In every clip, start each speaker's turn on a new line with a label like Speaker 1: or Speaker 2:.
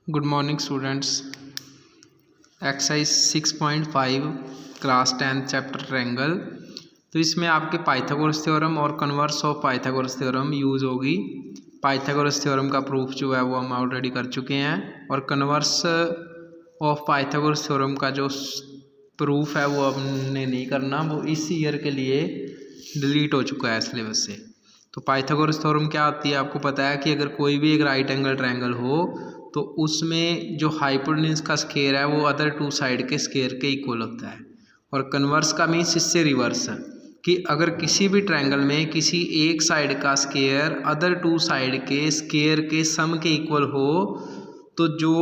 Speaker 1: Good morning students. Exercise 6.5 class 10 chapter triangle. तो इसमें आपके पाइथागोरस थ्योरम और converse of Pythagoras theorem use होगी। पाइथागोरस थ्योरम का प्रूफ जो है वो हम ऑलरेडी कर चुके हैं और कन्वर्स ऑफ पाइथागोरस थ्योरम का जो प्रूफ है वो हमने नहीं करना, वो इस ईयर के लिए डिलीट हो चुका है सिलेबस से। तो पाइथागोरस थ्योरम क्या होती है, आपको पता है कि अगर कोई भी एक राइट एंगल ट्रायंगल हो तो उसमें जो हाइपोटेन्यूज का स्क्वायर है वो अदर टू साइड के स्क्वायर के इक्वल होता है। और कन्वर्स का मीन्स इससे रिवर्स है कि अगर किसी भी ट्रायंगल में किसी एक साइड का स्क्वायर अदर टू साइड के स्क्वायर के सम के इक्वल हो तो जो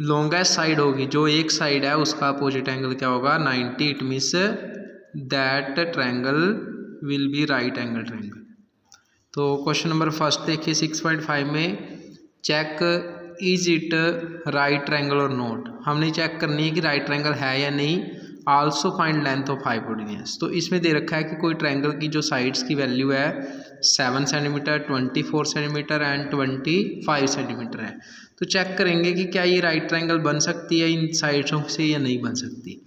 Speaker 1: लॉन्गेस्ट साइड होगी, जो एक साइड है, उसका अपोजिट एंगल क्या होगा, 90। It means that triangle will be right angle triangle. तो क्वेश्चन नंबर फर्स्ट देखिए 6.5 में, check is it right triangle और नॉट। हमने चेक करनी है कि राइट ट्रायंगल है या नहीं। Also find length of hypotenuse. तो इसमें दे रखा है कि कोई ट्रायंगल की जो साइड्स की वैल्यू है 7 सेंटीमीटर, 24 सेंटीमीटर एंड 25 सेंटीमीटर है। तो चेक करेंगे कि क्या ये राइट ट्रायंगल बन सकती है इन साइड्सों से या नहीं बन सकती।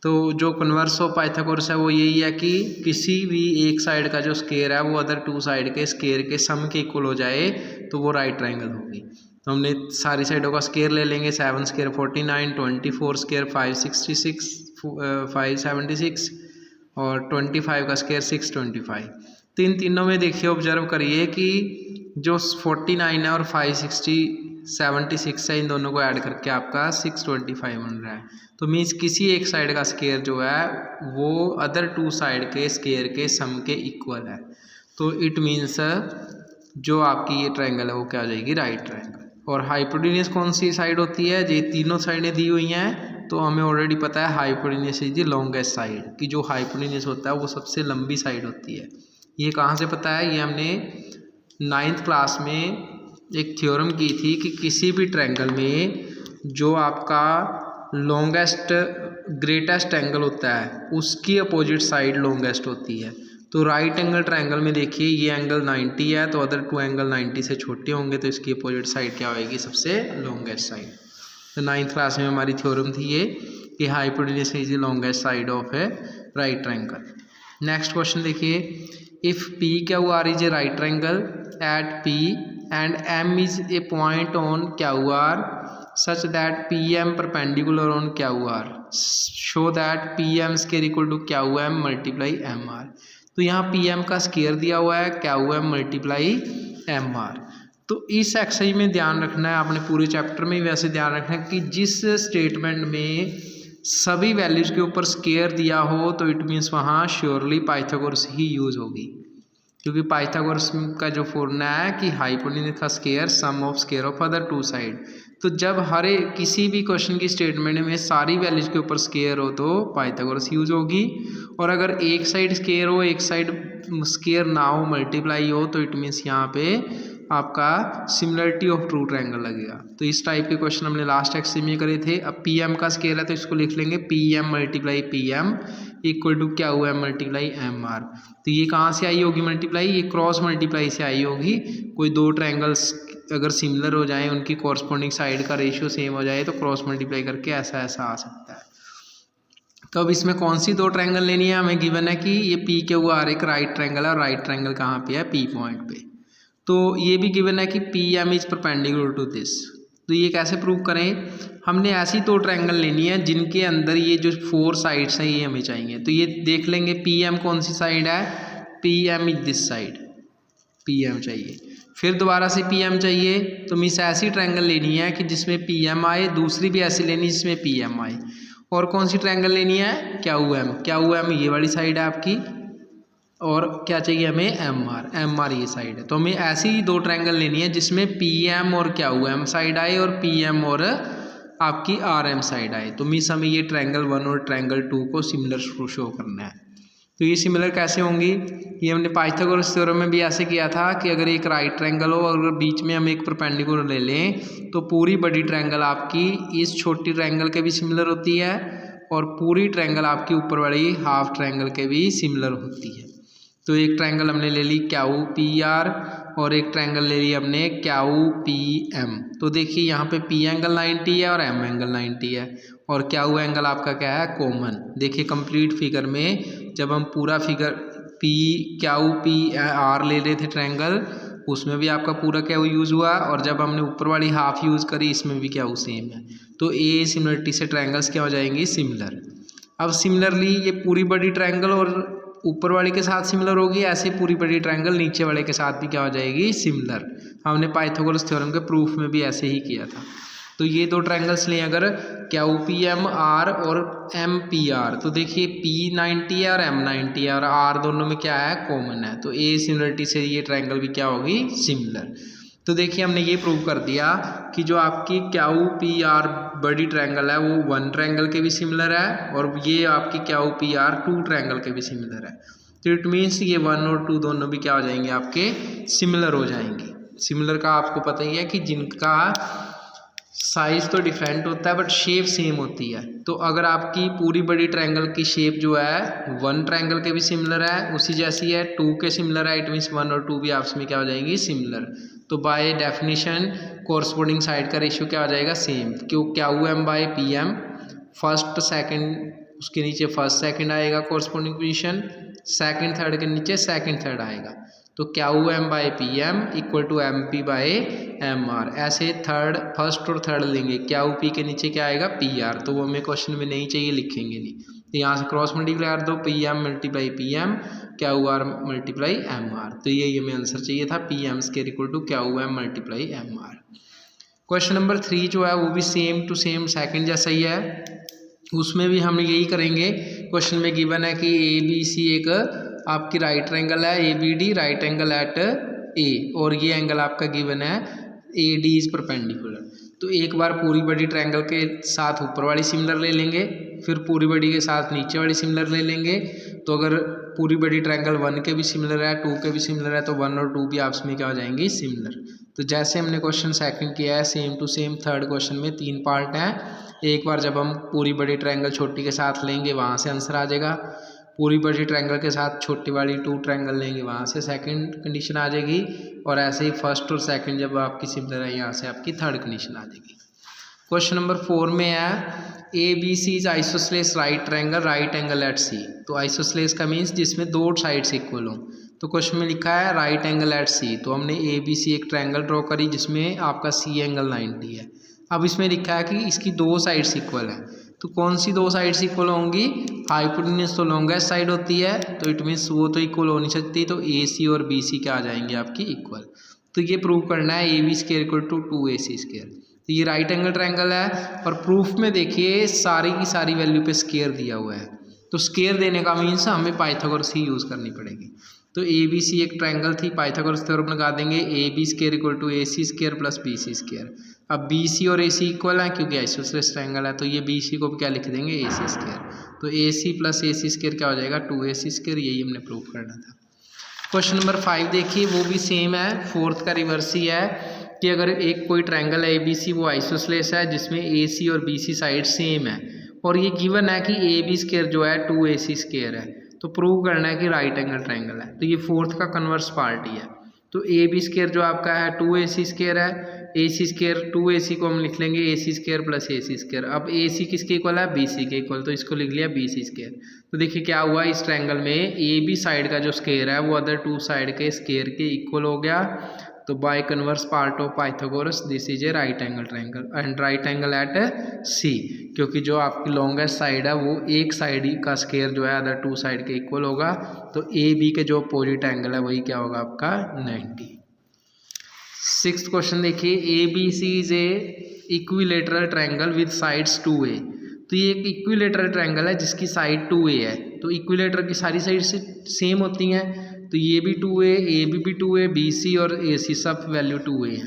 Speaker 1: तो जो कन्वर्स ऑफ पाइथागोरस है वो यही है कि किसी भी एक साइड का जो स्क्वायर है वो अदर टू साइड के स्क्वायर के सम के इक्वल हो जाए तो वो राइट ट्रायंगल होगी। तो हमने सारी साइडों का स्क्वायर ले लेंगे। 7 स्क्वायर 49, 24 स्क्वायर 566, 576 और 25 का स्क्वायर 625। तो इन तीनों में देखिए, ऑब्जर्व करिए कि जो 49 है और 576 है, इन दोनों को ऐड करके आपका 625 बन रहा है। तो मीन्स किसी एक साइड का स्क्वायर जो है वो अदर टू साइड के स्क्वायर के सम के इक्वल है। तो इट मीन्स जो आपकी ये ट्रायंगल है वो क्या हो जाएगी, राइट ट्रायंगल। और हाइपोटेन्यूज कौन सी साइड होती है, ये तीनों साइडें दी हुई हैं तो हमें ऑलरेडी पता है hypotenuse is the longest side, कि जो हाइपोटेन्यूज होता है वो सबसे लंबी साइड होती है। ये कहाँ से पता है, ये हमने 9th क्लास में एक थ्योरम की थी कि किसी भी ट्रायंगल में जो आपका लॉन्गेस्ट ग्रेटेस्ट एंगल होता है उसकी अपोजिट साइड लॉन्गेस्ट होती है। तो राइट एंगल ट्रायंगल में देखिए ये एंगल 90 है तो अदर टू एंगल 90 से छोटे होंगे, तो इसकी अपोजिट साइड क्या होगी, सबसे लॉन्गेस्ट साइड। तो 9th क्लास में हमारी थ्योरम थी ये कि hypotenuse is the longest side of a right triangle. Next question देखिए, if P Q R is a right triangle at P and M is a point on Q R such that PM perpendicular on QR, show that PM square equal to QM multiply MR। तो यहाँ PM का square दिया हुआ है, QM multiply MR। तो इस exercise में ध्यान रखना है, आपने पूरे चैप्टर में वैसे ध्यान रखना है कि जिस स्टेटमेंट में सभी वैल्यूज के ऊपर स्क्वायर दिया हो तो इट मीन्स वहाँ श्योरली पाइथागोरस ही यूज होगी, क्योंकि पाइथागोरस का जो फॉर्मूला है कि हाइपोटेन्यूज का square sum of square of other two side. तो जब किसी भी क्वेश्चन की स्टेटमेंट में सारी वैल्यूज के ऊपर स्क्वायर हो तो पाइथागोरस यूज होगी। और अगर एक साइड स्क्वायर हो एक साइड स्क्वायर ना हो, मल्टीप्लाई हो, तो इट मीन्स यहाँ पे आपका सिमिलरिटी ऑफ ट्रू ट्रायंगल लगेगा। तो इस टाइप के क्वेश्चन हमने लास्ट एक्सरसाइज में करे थे। अब पी एम का स्क्वायर है तो इसको लिख लेंगे PM multiply PM equal to QM multiply MR। तो ये कहाँ से आई होगी मल्टीप्लाई, ये क्रॉस मल्टीप्लाई से आई होगी। कोई दो ट्रायंगल्स अगर सिमिलर हो जाए, उनकी कॉरस्पॉन्डिंग साइड का रेशियो सेम हो जाए तो क्रॉस मल्टीप्लाई करके ऐसा ऐसा आ सकता है। तो अब इसमें कौन सी दो ट्रायंगल लेनी है, हमें गिवन है कि ये PQR एक राइट ट्रायंगल है और राइट ट्रायंगल कहाँ पे है, P पॉइंट पे। तो ये भी गिवन है कि PM is perpendicular to this. तो ये कैसे प्रूव करें, हमने ऐसी दो ट्रायंगल लेनी है जिनके अंदर ये जो 4 साइड्स हैं ये हमें चाहिए। तो ये देख लेंगे PM कौन सी साइड है, PM is this side, PM चाहिए। फिर दोबारा से PM चाहिए, तो मीन्स ऐसी ट्रायंगल लेनी है कि जिसमें PM आए, दूसरी भी ऐसी लेनी है जिसमें PM आए। और कौन सी ट्रायंगल लेनी है, QM ये वाली साइड है आपकी, और क्या चाहिए हमें, MR ये साइड है। तो हमें ऐसी ही दो ट्रायंगल लेनी है जिसमें PM और QM साइड आए और PM और आपकी RM साइड आए। तो मीन्स हमें ये ट्रायंगल 1 और ट्रायंगल 2 को सिमिलर शो करना है। तो ये सिमिलर कैसे होंगी, ये हमने पाइथागोरस थ्योरम में भी ऐसे किया था कि अगर एक राइट ट्रायंगल हो और अगर बीच में हम एक परपेंडिकुलर ले लें तो पूरी बड़ी ट्रायंगल आपकी इस छोटी ट्रायंगल के भी सिमिलर होती है और पूरी ट्रायंगल आपकी ऊपर वाली हाफ ट्रायंगल के भी सिमिलर होती है। तो एक ट्रायंगल हमने ले ली QPR, और एक ट्रायंगल ले लिया हमने क्यू पी एम। तो देखिए यहाँ पे पी एंगल 90 है और एम एंगल 90 है और क्यू एंगल आपका क्या है, कॉमन। देखिए कंप्लीट फिगर में जब हम पूरा figure P Q P are ले रहे थे ट्रायंगल, उसमें भी आपका पूरा क्यू यूज़ हुआ और जब हमने ऊपर वाली हाफ यूज़ करी इसमें भी क्यू सेम है। तो ए सिमिलरिटी से ट्रायंगल्स क्या हो जाएंगी, सिमिलर। अब सिमिलरली ये पूरी बड़ी ट्रायंगल और ऊपर वाले के साथ सिमिलर होगी, ऐसे पूरी बड़ी ट्रायंगल नीचे वाले के साथ भी क्या हो जाएगी, सिमिलर। हमने पाइथागोरस थ्योरम के प्रूफ में भी ऐसे ही किया था। तो ये दो ट्रायंगल्स लें अगर क्यू पी एम आर और एम पी आर, तो देखिए पी 90 है और एम 90 है और आर दोनों में क्या है, कॉमन है। तो ए सिमिलरिटी से ये ट्रायंगल भी क्या होगी, सिमिलर। तो देखिए हमने ये प्रूव कर दिया कि जो आपकी क्यू पी आर बड़ी ट्रायंगल है वो वन ट्रायंगल के भी सिमिलर है और ये आपकी Q P R two triangle के भी सिमिलर है। तो इट मीन्स ये वन और टू दोनों भी क्या हो जाएंगे, आपके सिमिलर हो जाएंगे। सिमिलर का आपको पता ही है कि जिनका साइज तो डिफरेंट होता है बट शेप सेम होती है। तो अगर आपकी पूरी बड़ी ट्रायंगल की शेप जो है वन ट्रायंगल के भी सिमिलर है, उसी जैसी है, टू के सिमिलर है, इट मीन्स वन और टू भी आपस में क्या हो जाएंगी, सिमिलर। तो बाय डेफिनेशन कोरस्पोंडिंग साइड का रेशियो क्या हो जाएगा, सेम। क्यों, Q M by P M, first second उसके नीचे फर्स्ट सेकंड आएगा कोरस्पोंडिंग पोजीशन, सेकंड थर्ड के नीचे सेकंड थर्ड आएगा। तो Q M by P M equal to M P by M R. ऐसे थर्ड फर्स्ट और थर्ड लेंगे, क्यू पी के नीचे क्या आएगा, पी आर। तो वो हमें क्वेश्चन में नहीं चाहिए, लिखेंगे नहीं। तो यहाँ से क्रॉस मल्टीप्लाई कर दो, P M multiply P M, Q R multiply M R. तो ये हमें आंसर चाहिए था, P M square equal to Q M multiply M R. Question number 3 जो है वो भी सेम टू सेम सेकंड जैसा ही है, उसमें भी हम यही करेंगे। क्वेश्चन में गिवन है कि ए बी सी एक आपकी राइट ट्रायंगल है, A B D right angle at A, और ये एंगल आपका गिवन है ए डी इज परपेंडिकुलर। तो एक बार पूरी बड़ी ट्रायंगल के साथ ऊपर वाली सिमिलर ले लेंगे, फिर पूरी बड़ी के साथ नीचे वाली सिमिलर ले लेंगे। तो अगर पूरी बड़ी ट्रायंगल वन के भी सिमिलर है, टू के भी सिमिलर है, तो वन और टू भी आपस में क्या हो जाएंगी, सिमिलर। तो जैसे हमने क्वेश्चन सेकंड किया है same to same third question में 3 पार्ट हैं। एक बार जब हम पूरी बड़ी ट्रायंगल छोटी के साथ लेंगे वहाँ से आंसर आ जाएगा, पूरी बड़ी ट्रायंगल के साथ छोटी वाली टू ट्रायंगल लेंगे वहाँ से सेकंड कंडीशन आ जाएगी, और ऐसे ही फर्स्ट और सेकंड जब आपकी सिमिलर है यहाँ से आपकी थर्ड कंडीशन आ जाएगी। क्वेश्चन नंबर 4 में है A B C is isosceles right triangle right angle at C. तो आइसोसेलेस का मीन्स जिसमें दो साइड्स इक्वल हो। तो क्वेश्चन में लिखा है राइट एंगल एट सी, तो हमने ए बी सी एक ट्रायंगल ड्रॉ करी जिसमें आपका सी एंगल 90 है। अब इसमें लिखा है कि इसकी दो साइड्स इक्वल है, तो कौन सी दो साइड्स इक्वल होंगी, हाइपोटेन्यूज तो लॉन्गेस्ट साइड होती है, तो इट मीन्स वो तो इक्वल हो नहीं सकती, तो ए सी और बी सी क्या आ जाएंगे आपकी इक्वल। तो ये प्रूव करना है A B square equal to 2ac square. तो ये राइट एंगल ट्रायंगल है और प्रूफ में देखिए सारी की सारी वैल्यू पे स्क्वायर दिया हुआ है। तो स्क्वायर देने का मीन्स हमें पाइथागोरस ही यूज़ करनी पड़ेगी। तो ए बी सी एक ट्रायंगल थी, पाइथागोरस थ्योरम लगा देंगे, A B square equal to A C square plus B C square. अब बी सी और ए सी इक्वल है क्योंकि आइसोसेलेस ट्रायंगल है, तो ये बी सी को भी क्या लिख देंगे, ए सी स्क्वायर। तो ए सी प्लस ए सी स्क्वायर क्या हो जाएगा, 2ac स्क्वायर। यही हमने प्रूव करना था। क्वेश्चन नंबर 5 देखिए, वो भी सेम है, फोर्थ का रिवर्स ही है कि अगर एक कोई ट्रायंगल है ए बी सी, वो आइसोसेलेस है जिसमें ए सी और बी सी साइड सेम है, और ये गिवन है कि ए बी स्क्वायर जो है 2ac स्क्वायर है, तो प्रूव करना है कि राइट एंगल ट्रायंगल है। तो ये फोर्थ का कन्वर्स पार्ट ही है। तो ए बी स्क्वायर जो आपका है 2ac स्क्वायर है, ए सी स्क्वायर 2ac को हम लिख लेंगे ए सी स्क्वायर प्लस ए सी स्क्वायर। अब ए सी किसके इक्वल है, बी सी के इक्वल, तो इसको लिख लिया बी सी स्क्वायर। तो देखिए क्या हुआ, इस ट्रायंगल में ए बी साइड का जो स्क्वायर है वो अदर टू साइड के स्क्वायर के इक्वल हो गया। तो by converse part of Pythagoras this is a right angle triangle and right angle at C, क्योंकि जो आपकी लॉन्गेस्ट साइड है वो एक साइड का स्क्वायर जो है अदर टू साइड के इक्वल होगा। तो ए बी के जो अपोजिट एंगल है वही क्या होगा आपका 90। 6th क्वेश्चन देखिए, A B C is a equilateral triangle with sides 2a। तो ये एक इक्विलेटरल ट्रायंगल है जिसकी साइड 2a है। तो इक्विलेटर की सारी साइड से सेम होती हैं, तो ये भी 2a, ए भी 2a, बी सी और ए सी सब वैल्यू 2a है।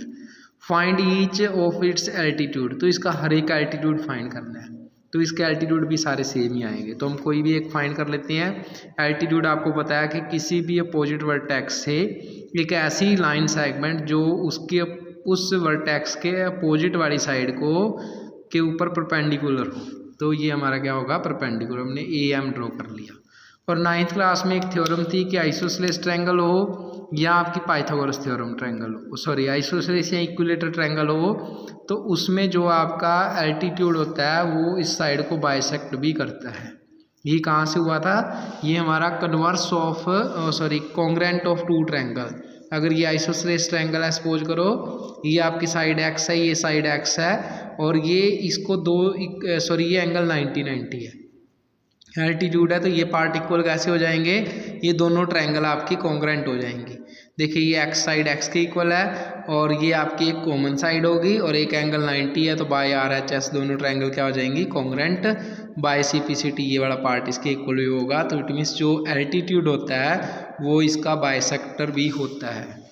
Speaker 1: Find each of its altitude, तो इसका हर एक एल्टीट्यूड फाइंड करना है। तो इसके एल्टीट्यूड भी सारे सेम ही आएंगे, तो हम कोई भी एक फाइंड कर लेते हैं। एल्टीट्यूड आपको पता है कि किसी भी अपोजिट वर्टेक्स से एक ऐसी लाइन सेगमेंट जो उसके उस वर्टेक्स के अपोजिट वाली साइड को के ऊपर परपेंडिकुलर हो, तो ये हमारा क्या होगा, परपेंडिकुलर। हमने ए एम ड्रॉ कर लिया। और 9th क्लास में एक थ्योरम थी कि आइसोसेलेस ट्रायंगल हो या आपकी पाइथागोरस थ्योरम ट्रायंगल हो, सॉरी आइसोसेलेस या इक्विलेटरल ट्रायंगल हो, तो उसमें जो आपका एल्टीट्यूड होता है वो इस साइड को बाइसेक्ट भी करता है। ये कहाँ से हुआ था, ये हमारा converse of congruent of two triangle. अगर ये आइसोसेलेस ट्रायंगल है, सपोज करो ये आपकी साइड एक्स है, ये साइड एक्स है, और ये इसको ये एंगल 90 है, एल्टीट्यूड है, तो ये पार्ट इक्वल कैसे हो जाएंगे, ये दोनों ट्रायंगल आपकी कॉन्ग्रेंट हो जाएंगी। देखिए ये एक्स साइड एक्स के इक्वल है और ये आपकी एक कॉमन साइड होगी और एक एंगल 90 है, तो बाय आर एच एस दोनों ट्रायंगल क्या हो जाएंगी, congruent. By C P C T ये वाला पार्ट इसके इक्वल भी होगा, तो इट मीन्स जो एल्टीट्यूड होता है वो इसका बाइसेक्टर भी होता है।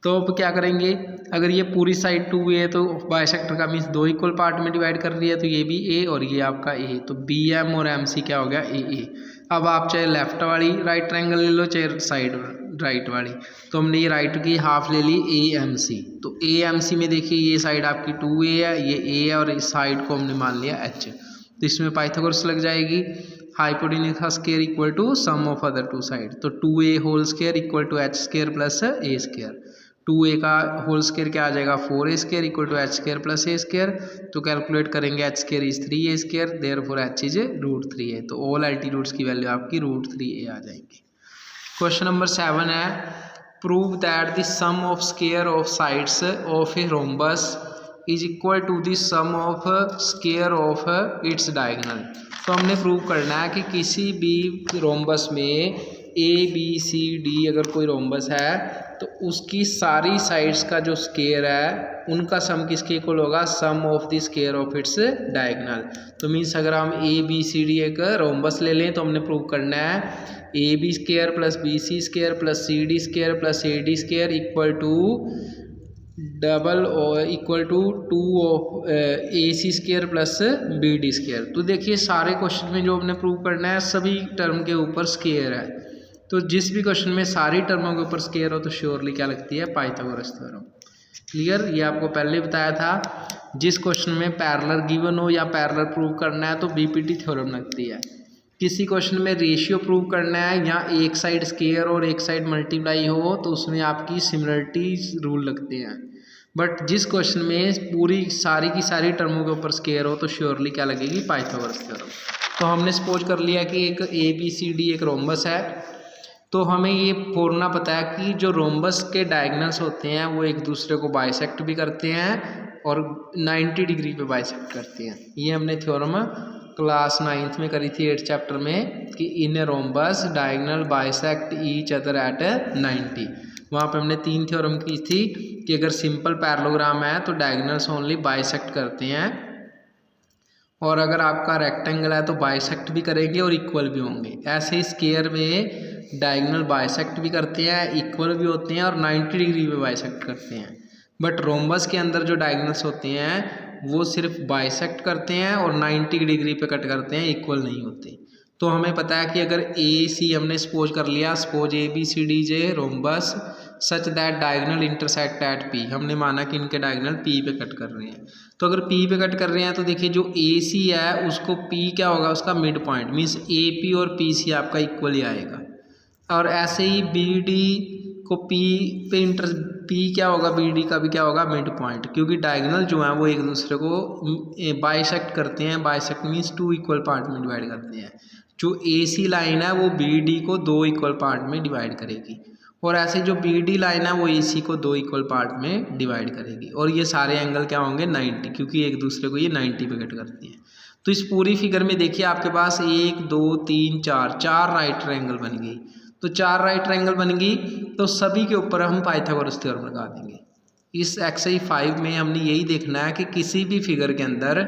Speaker 1: तो अब क्या करेंगे, अगर ये पूरी साइड 2a है तो बाइसेक्टर का मीन्स दो इक्वल पार्ट में डिवाइड कर रही है, तो ये भी a और ये आपका a, तो bm और mc क्या हो गया a। अब आप चाहे लेफ्ट वाली राइट ट्रायंगल ले लो चाहे साइड राइट वाली, तो हमने ये राइट की हाफ ले ली amc, तो amc में देखिए ये साइड आपकी 2a है, ये a है, और इस साइड को हमने मान लिया h, तो इसमें पाइथागोरस लग जाएगी। हाइपोटेन्यूज का square equal to sum of other two side, तो 2a whole square equal to h square plus a square, 2a का होल स्क्वायर क्या आ जाएगा 4a square equal to h square plus a square, तो calculate करेंगे h square is 3a square, therefore h is √3a, तो all altitudes की value आपकी √3a आ जाएंगी। क्वेश्चन नंबर 7 है, prove that the sum of square of sides of a rhombus is equal to the sum of square of its diagonal. तो हमने prove करना है कि किसी भी रोम्बस में ABCD अगर कोई रोम्बस है तो उसकी सारी साइड्स का जो स्क्वायर है उनका सम किसके इक्वल होगा, sum of the square of its diagonal. तो मीन्स अगर हम ABCD एक रोम्बस ले लें तो हमने प्रूव करना है AB square plus BC square plus CD square plus AD square equal to double equal to 2 of AC square plus BD square. तो देखिए सारे क्वेश्चन में जो हमने प्रूव करना है सभी टर्म के ऊपर स्क्वायर है, तो जिस भी क्वेश्चन में सारी टर्मों के ऊपर स्क्वायर हो तो श्योरली क्या लगती है, पाइथागोरस थ्योरम। क्लियर, ये आपको पहले बताया था, जिस क्वेश्चन में पैरेलल गिवन हो या पैरेलल प्रूव करना है तो BPT थ्योरम लगती है। किसी क्वेश्चन में रेशियो प्रूव करना है या एक साइड स्क्वायर और एक साइड मल्टीप्लाई हो तो उसमें आपकी सिमिलरिटी रूल लगते हैं, बट जिस क्वेश्चन में पूरी सारी की सारी टर्मों के ऊपर स्क्वायर हो तो श्योरली क्या लगेगी, पाइथागोरस थ्योरम। तो हमने सपोज कर लिया कि एक ABCD एक रोम्बस है, तो हमें ये फॉर्मूला पता है कि जो रोम्बस के डायगोनल्स होते हैं वो एक दूसरे को बाइसेक्ट भी करते हैं और 90 डिग्री पे बाइसेक्ट करते हैं। ये हमने थ्योरम क्लास 9th में करी थी 8th चैप्टर में कि in a rhombus diagonal bisect each other at 90। वहाँ पे हमने 3 थ्योरम की थी कि अगर सिंपल पैरेललोग्राम है तो डायगोनल्स ओनली बाइसेक्ट करते हैं, और अगर आपका रेक्टेंगल है तो बाइसेक्ट भी करेंगे और इक्वल भी होंगे। ऐसे ही स्क्वायर में डायगोनल बाइसेक्ट भी करते हैं, इक्वल भी होते हैं और 90 डिग्री पे बाइसेक्ट करते हैं, बट रोम्बस के अंदर जो डायगोनल्स होते हैं वो सिर्फ बाइसेक्ट करते हैं और 90 डिग्री पे कट करते हैं, इक्वल नहीं होते। तो हमें पता है कि अगर AC हमने सपोज कर लिया, suppose ABCD is a rhombus such that diagonal intersect at P, हमने माना कि इनके डायगोनल P पे कट कर रहे हैं। तो अगर P पे कट कर रहे हैं तो देखिए जो AC है उसको P क्या होगा, उसका मिड पॉइंट, मीन्स AP और PC आपका इक्वल ही आएगा, और ऐसे ही BD को P क्या होगा, BD का भी क्या होगा, मिड पॉइंट, क्योंकि डायगोनल जो है वो एक दूसरे को बाइसेक्ट करते हैं। बाइसेक्ट मीन्स 2 इक्वल पार्ट में डिवाइड करते हैं। जो AC लाइन है वो BD को 2 इक्वल पार्ट में डिवाइड करेगी, और ऐसे जो BD लाइन है वो AC को 2 इक्वल पार्ट में डिवाइड करेगी, और ये सारे एंगल क्या होंगे 90, क्योंकि एक दूसरे को ये 90 पे कट करती हैं। तो इस पूरी फिगर में देखिए आपके पास 1 2 3 4 राइट ट्रायंगल बन गई, तो 4 राइट ट्रायंगल बन गई तो सभी के ऊपर हम पाइथागोरस थ्योरम लगा देंगे। इस एक्सरसाइज 5 में हमने यही देखना है कि किसी भी फिगर के अंदर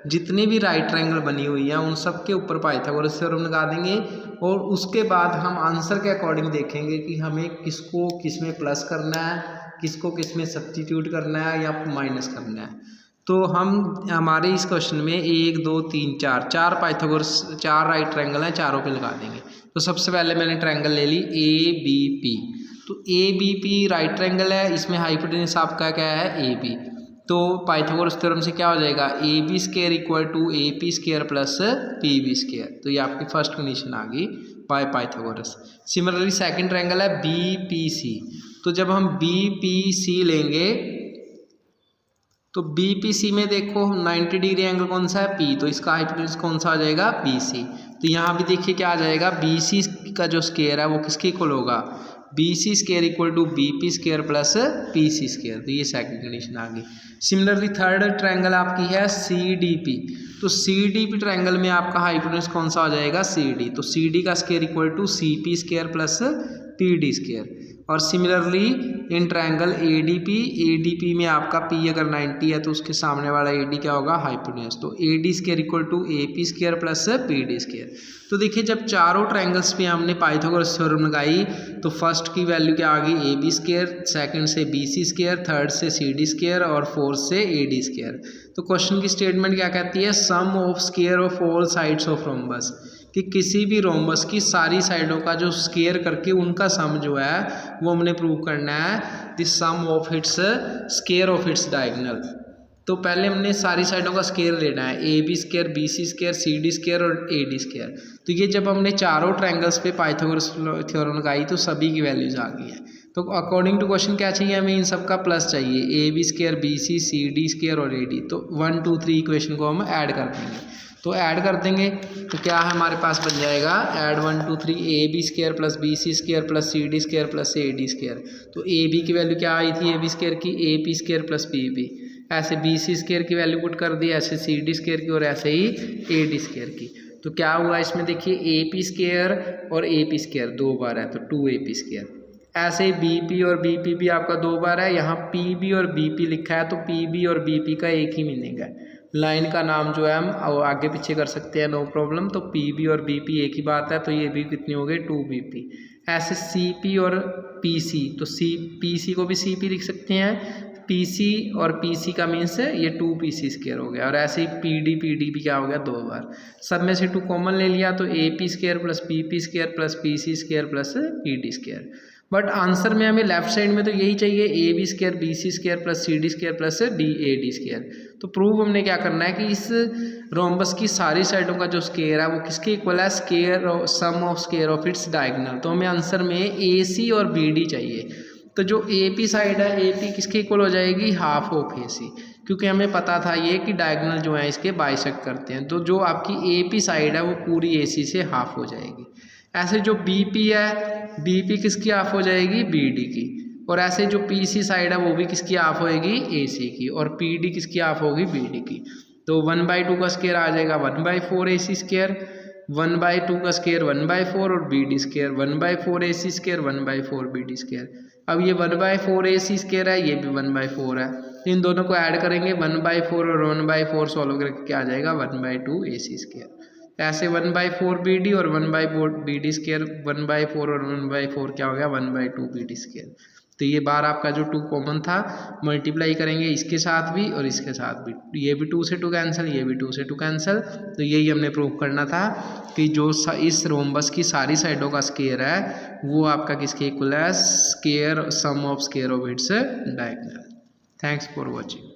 Speaker 1: जितनी भी राइट ट्रायंगल बनी हुई है उन सब के ऊपर पाइथागोरस थ्योरम लगा देंगे, और उसके बाद हम आंसर के अकॉर्डिंग देखेंगे कि हमें किसको किस में प्लस करना है, किसको किस में सब्स्टिट्यूट करना है या माइनस करना है। तो हम हमारे इस क्वेश्चन में 1 2 3 4 पाइथागोरस 4 राइट ट्रायंगल हैं, चारों पे लगा देंगे। तो सबसे पहले मैंने ट्रायंगल ले ली ABP, तो ABP राइट ट्रायंगल है, इसमें हाइपोटेन्यूज आपका क्या है AB, तो पाइथागोरस थ्योरम से क्या हो जाएगा AB square equal to AP square plus PB square, तो ये आपकी फर्स्ट कंडीशन आ गई by Pythagoras. Similarly second triangle है BPC, तो जब हम बी पी सी लेंगे तो बी पी सी में देखो 90 डिग्री एंगल कौन सा है, पी, तो इसका हाइपोटेन्यूज कौन सा आ जाएगा, बी सी। तो यहाँ भी देखिए क्या आ जाएगा, बी सी का जो स्क्वायर है वो किसके इक्वल होगा, B C square equal to B P square plus P C square. तो ये सेकंड कंडीशन आ गई। सिमिलरली थर्ड ट्रायंगल आपकी है सी डी पी। तो सी डी पी ट्रायंगल में आपका हाइपोटेन्यूज कौन सा आ जाएगा, सी डी। तो सी डी का square equal to C P square plus P D square. और similarly in triangle A D P में आपका पी अगर 90 है तो उसके सामने वाला ए डी क्या होगा, हाइपोटेन्यूज। तो A D square equal to A P square plus P D square. तो देखिए जब चारों ट्रायंगल्स पे हमने पाइथागोरस थ्योरम लगाई तो फर्स्ट की वैल्यू क्या आ गई, ए बी स्क्वायर, सेकेंड से बी सी स्क्वायर, थर्ड से सी डी स्क्वायर और फोर्थ से ए डी स्क्वायर। तो क्वेश्चन की स्टेटमेंट क्या कहती है, sum of square of all sides of rhombus, कि किसी भी रोम्बस की सारी साइडों का जो स्क्वायर करके उनका सम जो है वो हमने प्रूव करना है, the sum of its square of its diagonal. तो पहले हमने सारी साइडों का स्क्वायर लेना है, A B square, B C square, C D square और ए डी स्क्वायर। तो ये जब हमने चारों ट्रायंगल्स पे पाइथागोरस थ्योरम लगाई तो सभी की वैल्यूज आ गई है। तो अकॉर्डिंग टू क्वेश्चन क्या चाहिए हमें, इन सब का प्लस चाहिए, A B square, B C D square और ए डी। तो 1 2 3 इक्वेशन को हम ऐड कर देंगे। तो ऐड कर देंगे तो क्या है हमारे पास बन जाएगा, add 1 2 3 A B square plus B C square plus C D square plus A D square. तो ए बी की वैल्यू क्या आई थी, ए बी स्क्वायर की, A P square plus P B. ऐसे बी सी स्क्वायर की वैल्यू पुट कर दी, ऐसे सी डी स्क्वायर की और ऐसे ही ए डी स्क्वायर की। तो क्या हुआ इसमें देखिए, ए पी स्क्वायर और ए पी स्क्वायर 2 बार है तो 2 ए पी स्क्वायर। ऐसे ही बी पी और बी पी भी आपका 2 बार है, यहाँ पी बी और बी पी लिखा है तो पी बी और बी पी का एक ही मीनिंग है। लाइन का नाम जो है हम आगे पीछे कर सकते हैं, नो प्रॉब्लम। तो पी बी और बी पी एक ही बात है, तो ये भी कितनी हो गई, 2 बी पी। ऐसे सी पी और पी सी, तो सी पी सी को भी सी पी लिख सकते हैं, पी सी और पी सी का मीन्स ये 2 पी सी स्क्वायर हो गया। और ऐसे ही पी डी भी क्या हो गया, 2 बार। सब में से 2 कॉमन ले लिया तो A P square plus P square plus P C square plus P D square. But answer में हमें लेफ्ट साइड में तो यही चाहिए, A B square B C square plus C D square plus D A D square. तो prove हमने क्या करना है कि इस रोम्बस की सारी साइडों का जो स्क्वायर है वो किसके इक्वल है, square sum of square of its diagonal. तो हमें आंसर में ए सी और बी डी चाहिए। तो जो ए पी साइड है, ए पी किसके इक्वल हो जाएगी, हाफ ऑफ ए सी, क्योंकि हमें पता था ये कि डायगोनल जो है इसके बाइसेक्ट करते हैं। तो जो आपकी ए पी साइड है वो पूरी ए सी से हाफ हो जाएगी। ऐसे जो बी पी है, बी पी किसकी हाफ हो जाएगी, बी डी की। और ऐसे जो पी सी साइड है वो भी किसकी हाफ होएगी, ए सी की। और पी डी किसकी हाफ होगी, बी डी की। तो 1/2 का स्क्वायर आ जाएगा 1/4 ए सी स्क्वायर, 1/2 का स्क्वायर 1/4 और बी डी स्क्वायर 1/4 ए C square 1/4 B D square. अब ये 1/4 ए सी स्क्वायर है, ये भी 1/4 है, इन दोनों को ऐड करेंगे 1/4 और 1/4 सॉल्व करके क्या आ जाएगा 1/2 ए सी स्क्वायर। ऐसे 1/4 बी डी और 1/4 बी डी स्क्वायर, 1/4 और 1/4 क्या हो गया 1/2 बी डी स्क्वायर। तो ये बार आपका जो 2 कॉमन था मल्टीप्लाई करेंगे इसके साथ भी और इसके साथ भी, ये भी 2 से 2 कैंसिल, ये भी 2 से 2 कैंसिल। तो यही हमने प्रूव करना था कि जो इस रोम्बस की सारी साइडों का स्क्वायर है वो आपका किसके इक्वल है, square sum of square of its diagonal. Thanks for watching.